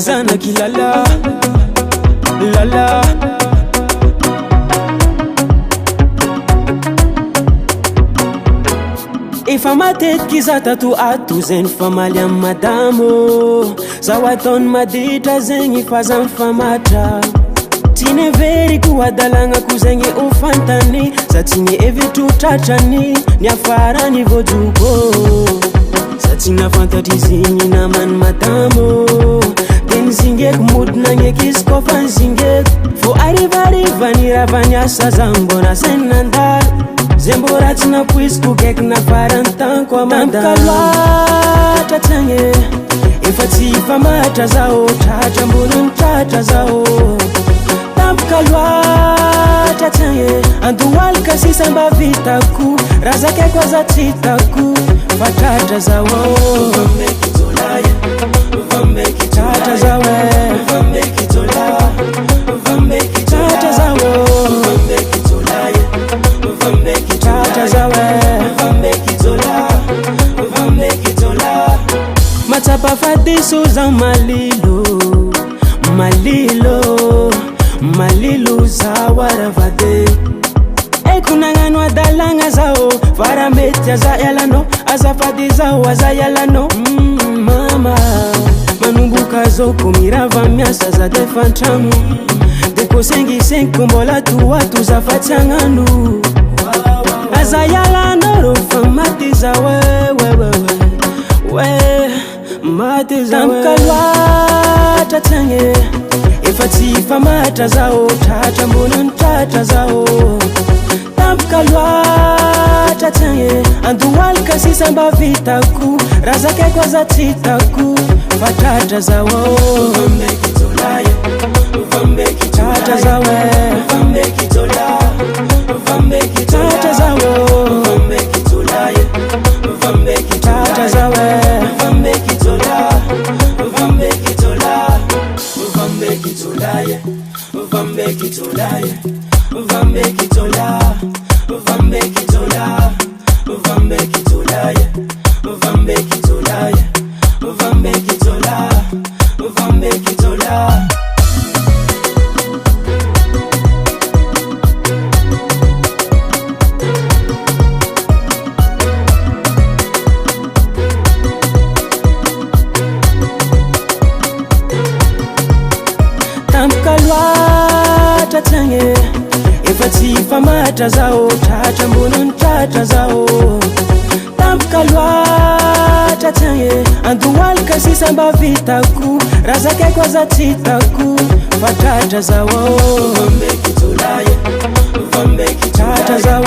zana kilala lala efa matetiky za tato ato zegny famaly amy madamo zaho ataony maditra zegny fa za mifamatra tsy neveriko adalagnako zegny ho fantany za tsy nievitro tratrany ny afarany voajoko za tsy nafantatry zegny namany madamo de nizingeko modinagneky izy kofa nizingeko vo arivariva ny ravany asa za mbona sainy nandalo zay mbo ratsy napoiziko kaiky nafarany tanko amadamo loatra tsagny efa tsy famatra zaho tratra mbona nitratra zaho tampoka loatra tsagny andohalika sisa mba vitako raha zakaiko aza tsy hitako fa tratra zaho tratra zaho tratra zaho matsapa fadiso za malilo malilo malilo zaho aravade eko nagnano adalagna zaho fara mety aza ialano azafady zaho aza ialano mama manomboka zoko mirava miasa za defa ntragno de ko sengisengy mbola toato za fa tsy agnano aza ialano ro fa maty za we maty za tampoka loatra tsagny efa tsy famatra zaho tratra mbona nitratra zaho tampoka loatra tsagny andohalika sisa mba vitako raha zakaiko aza tsy hitako fa tratra zaho tratra zaho tratra zaho tratra zaho tampoka loatra tsagny efa tsy famatra zaho tratra mbona nitratra zaho tampoka loatra tsagny andohalika sisa mba vitako raha zakaiko aza tsy hitako fa tratra zaho tratra zaho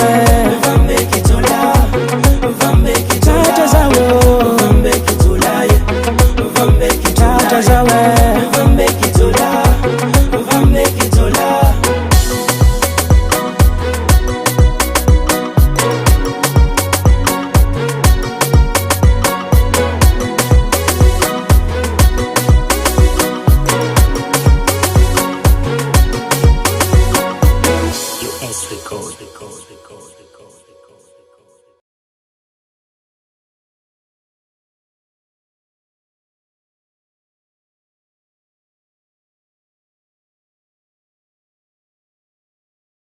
tratra zaho tratra zaho US Record.